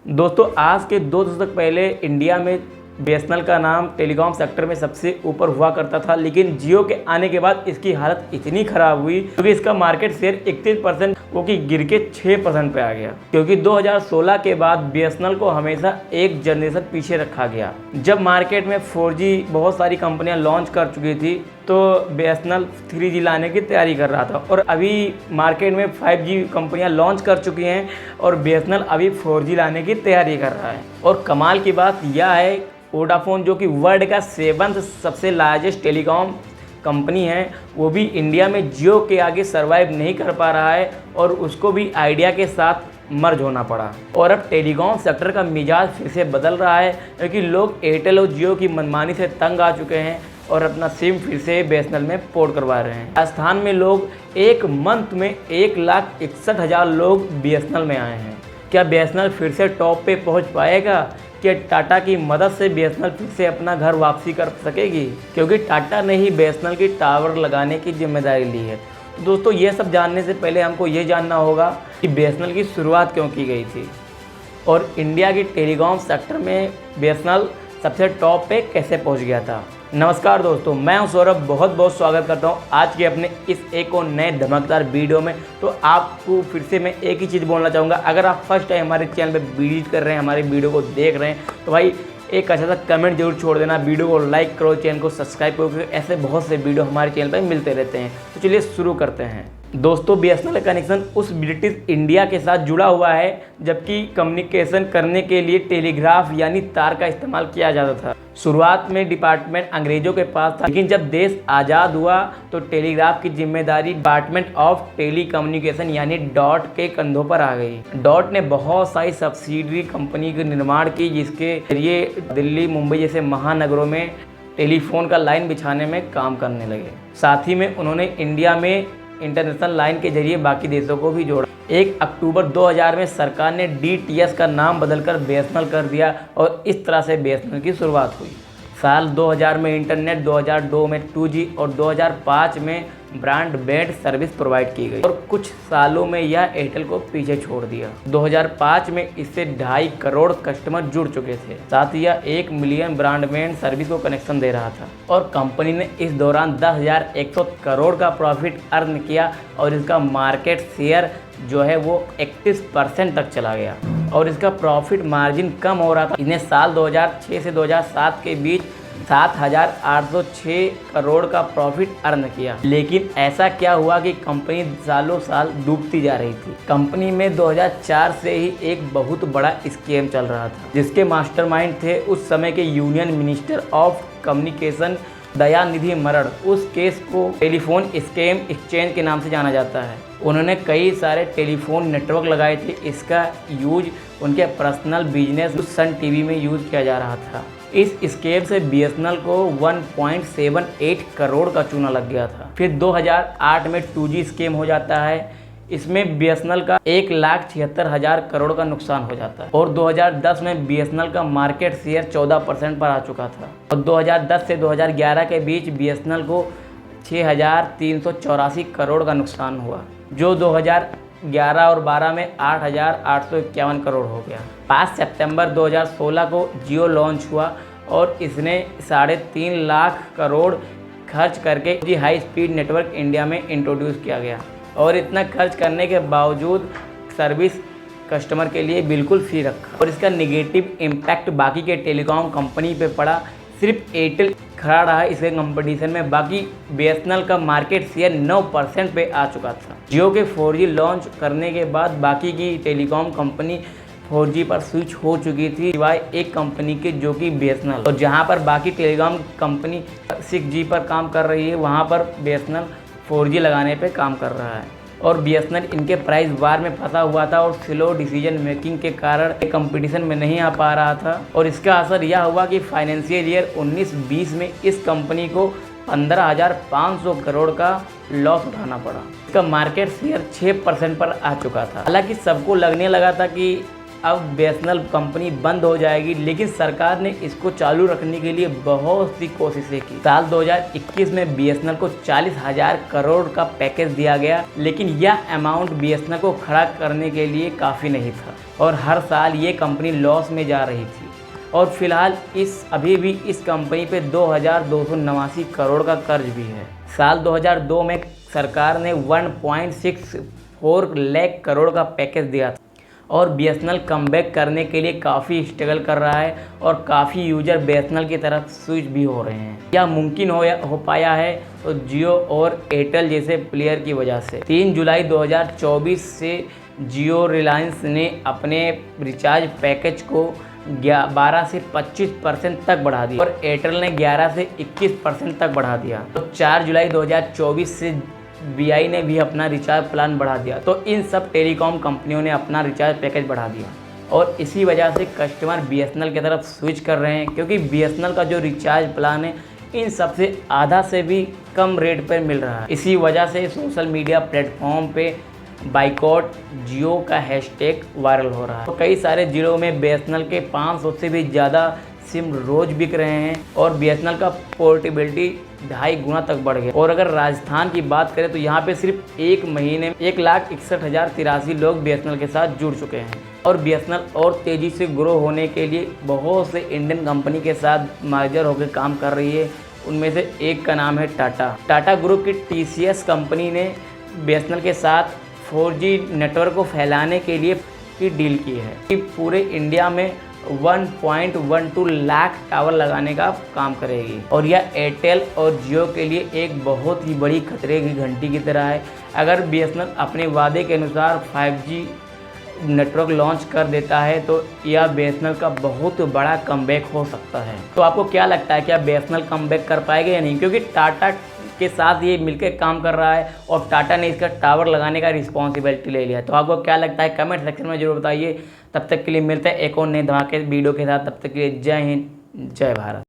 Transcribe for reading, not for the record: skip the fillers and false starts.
दोस्तों आज के 2 दशक पहले इंडिया में बीएसएनएल का नाम टेलीकॉम सेक्टर में सबसे ऊपर हुआ करता था, लेकिन जियो के आने के बाद इसकी हालत इतनी खराब हुई क्योंकि इसका मार्केट शेयर 31% वो कि गिर के 6% पे आ गया। क्योंकि 2016 के बाद बीएसएनएल को हमेशा एक जनरेशन पीछे रखा गया। जब मार्केट में 4G बहुत सारी कंपनियां लॉन्च कर चुकी थी तो बीएसएनएल 3G लाने की तैयारी कर रहा था और अभी मार्केट में 5G कंपनियां लॉन्च कर चुकी हैं और बीएसएनएल अभी 4G लाने की तैयारी कर रहा है। और कमाल की बात यह है, वोडाफोन जो कि वर्ल्ड का 7th सबसे लार्जेस्ट टेलीकॉम कंपनी है, वो भी इंडिया में जियो के आगे सर्वाइव नहीं कर पा रहा है और उसको भी आइडिया के साथ मर्ज होना पड़ा। और अब टेलीकॉम सेक्टर का मिजाज फिर से बदल रहा है क्योंकि लोग एयरटेल और जियो की मनमानी से तंग आ चुके हैं और अपना सिम फिर से बीएसएनएल में पोर्ट करवा रहे हैं। राजस्थान में लोग एक मंथ में 1,61,000 लोग बीएसएनएल में आए हैं। क्या बीएसएनएल फिर से टॉप पे पहुंच पाएगा? क्या टाटा की मदद से बीएसएनएल फिर से अपना घर वापसी कर सकेगी? क्योंकि टाटा ने ही बीएसएनएल की टावर लगाने की जिम्मेदारी ली है। तो दोस्तों ये सब जानने से पहले हमको ये जानना होगा कि बीएसएनएल की शुरुआत क्यों की गई थी और इंडिया की टेलीकॉम सेक्टर में बीएसएनएल सबसे टॉप पे कैसे पहुंच गया था। नमस्कार दोस्तों, मैं हूं सौरभ, बहुत बहुत स्वागत करता हूं आज के अपने इस एक और नए धमाकेदार वीडियो में। तो आपको फिर से मैं एक ही चीज़ बोलना चाहूँगा, अगर आप फर्स्ट टाइम हमारे चैनल पे विजिट कर रहे हैं, हमारे वीडियो को देख रहे हैं, तो भाई एक अच्छा सा कमेंट जरूर छोड़ देना, वीडियो को लाइक करो, चैनल को सब्सक्राइब करो क्योंकि ऐसे बहुत से वीडियो हमारे चैनल पर मिलते रहते हैं। तो चलिए शुरू करते हैं। दोस्तों बीएसएनएल का कनेक्शन उस ब्रिटिश इंडिया के साथ जुड़ा हुआ है जबकि कम्युनिकेशन करने के लिए टेलीग्राफ यानी तार का इस्तेमाल किया जाता था। शुरुआत में डिपार्टमेंट अंग्रेजों के पास था, लेकिन जब देश आज़ाद हुआ तो टेलीग्राफ की जिम्मेदारी डिपार्टमेंट ऑफ टेली कम्युनिकेशन यानी डॉट के कंधों पर आ गई। डॉट ने बहुत सारी सब्सिडरी कंपनी के निर्माण की जिसके जरिए दिल्ली, मुंबई जैसे महानगरों में टेलीफोन का लाइन बिछाने में काम करने लगे। साथ ही में उन्होंने इंडिया में इंटरनेशनल लाइन के जरिए बाकी देशों को भी जोड़ा। 1 अक्टूबर 2000 में सरकार ने डीटीएच का नाम बदलकर बीएसएनएल कर दिया और इस तरह से बीएसएनएल की शुरुआत हुई। साल 2000 में इंटरनेट, 2002 में 2G और 2005 में ब्रॉडबैंड सर्विस प्रोवाइड की गई और कुछ सालों में यह एयरटेल को पीछे छोड़ दिया। 2005 में इससे 2.5 करोड़ कस्टमर जुड़ चुके थे। साथ ही यह 1 मिलियन ब्रॉडबैंड सर्विस को कनेक्शन दे रहा था और कंपनी ने इस दौरान 10,100 करोड़ का प्रॉफिट अर्न किया और इसका मार्केट शेयर जो है वो 31% तक चला गया और इसका प्रॉफिट मार्जिन कम हो रहा था। इन्हें साल 2006 से 2007 के बीच 7,806 करोड़ का प्रॉफिट अर्न किया। लेकिन ऐसा क्या हुआ कि कंपनी सालों साल डूबती जा रही थी। कंपनी में 2004 से ही एक बहुत बड़ा स्कैम चल रहा था जिसके मास्टरमाइंड थे उस समय के union minister of communication Dayanidhi मरण। उस केस को टेलीफोन स्कैम एक्सचेंज के नाम से जाना जाता है। उन्होंने कई सारे टेलीफोन नेटवर्क लगाए थे। इसका यूज उनके पर्सनल बिजनेस सन टीवी में यूज किया जा रहा था। इस स्कैम से बीएसएनएल को 1.78 करोड़ का चूना लग गया था। फिर 2008 में 2G स्कैम हो जाता है। इसमें बीएसएनएल का 1,76,000 करोड़ का नुकसान हो जाता है और 2010 में बीएसएनएल का मार्केट शेयर 14% पर आ चुका था और 2010 से 2011 के बीच बीएसएनएल को 6,384 करोड़ का नुकसान हुआ, जो 2011 और 12 में 8,851 करोड़ हो गया। 5 सितंबर 2016 को जियो लॉन्च हुआ और इसने 3.5 लाख करोड़ खर्च करके जी हाई स्पीड नेटवर्क इंडिया में इंट्रोड्यूस किया गया और इतना खर्च करने के बावजूद सर्विस कस्टमर के लिए बिल्कुल फ्री रखा और इसका नेगेटिव इम्पैक्ट बाकी के टेलीकॉम कंपनी पे पड़ा। सिर्फ एयरटेल खड़ा रहा इसके कंपटीशन में, बाकी बीएसएनएल का मार्केट शेयर 9% पे आ चुका था। जियो के 4G लॉन्च करने के बाद बाकी की टेलीकॉम कंपनी 4G पर स्विच हो चुकी थी सिवाय एक कंपनी के जो कि बीएसएनएल, और जहां पर बाकी टेलीकॉम कंपनी 6G पर काम कर रही है वहां पर बीएसएनएल 4G लगाने पे काम कर रहा है और बीएसएनएल इनके प्राइस वार में फंसा हुआ था और स्लो डिसीजन मेकिंग के कारण कंपटीशन में नहीं आ पा रहा था और इसका असर यह हुआ कि फाइनेंशियल ईयर 19-20 में इस कंपनी को 15,500 करोड़ का लॉस उठाना पड़ा। इसका मार्केट शेयर 6% पर आ चुका था। हालांकि सबको लगने लगा था कि अब बीएसएनएल कंपनी बंद हो जाएगी, लेकिन सरकार ने इसको चालू रखने के लिए बहुत सी कोशिशें की। साल 2021 में बीएसएनएल को 40,000 करोड़ का पैकेज दिया गया, लेकिन यह अमाउंट बीएसएनएल को खड़ा करने के लिए काफ़ी नहीं था। और हर साल ये कंपनी लॉस में जा रही थी और फिलहाल अभी भी इस कंपनी पे 2289 करोड़ का कर्ज भी है। साल 2002 में सरकार ने 1.64 लाख करोड़ का पैकेज दिया था और बीएसएनएल कमबैक करने के लिए काफ़ी स्ट्रगल कर रहा है और काफ़ी यूजर बीएसएनएल की तरफ स्विच भी हो रहे हैं। यह मुमकिन हो पाया है तो जियो और एयरटेल जैसे प्लेयर की वजह से। 3 जुलाई 2024 से जियो रिलायंस ने अपने रिचार्ज पैकेज को 12 से 25% तक बढ़ा दिया और एयरटेल ने 11 से 21% तक बढ़ा दिया। तो 4 जुलाई 2024 से वीआई ने भी अपना रिचार्ज प्लान बढ़ा दिया। तो इन सब टेलीकॉम कंपनियों ने अपना रिचार्ज पैकेज बढ़ा दिया और इसी वजह से कस्टमर बीएसएनएल की तरफ स्विच कर रहे हैं, क्योंकि बीएसएनएल का जो रिचार्ज प्लान है इन सबसे आधा से भी कम रेट पर मिल रहा है। इसी वजह से सोशल मीडिया प्लेटफॉर्म पे बाइकॉट जियो का हैशटैग वायरल हो रहा है। तो कई सारे जिलों में बीएसएनएल के 500 से भी ज़्यादा सिम रोज बिक रहे हैं और बीएसएनएल का पोर्टेबिलिटी 2.5 गुना तक बढ़ गया। और अगर राजस्थान की बात करें तो यहाँ पे सिर्फ एक महीने में 1,61,083 लोग बीएसएनएल के साथ जुड़ चुके हैं और बीएसएनएल और तेज़ी से ग्रो होने के लिए बहुत से इंडियन कंपनी के साथ मर्जर होकर काम कर रही है। उनमें से एक का नाम है टाटा ग्रुप की टीसीएस कंपनी ने बीएसएनएल के साथ 4G नेटवर्क को फैलाने के लिए की डील की है कि पूरे इंडिया में 1.12 लाख टावर लगाने का काम करेगी और यह एयरटेल और जियो के लिए एक बहुत ही बड़ी खतरे की घंटी की तरह है। अगर बीएसएनएल अपने वादे के अनुसार 5G नेटवर्क लॉन्च कर देता है तो यह बीएसएनएल का बहुत बड़ा कमबैक हो सकता है। तो आपको क्या लगता है, क्या बीएसएनएल कमबैक कर पाएगा या नहीं? क्योंकि टाटा के साथ ये मिलकर काम कर रहा है और टाटा ने इसका टावर लगाने का रिस्पॉन्सिबिलिटी ले लिया है। तो आपको क्या लगता है, कमेंट सेक्शन में जरूर बताइए। तब तक के लिए मिलते हैं एक और नए धमाके वीडियो के साथ। तब तक के लिए जय हिंद, जय भारत।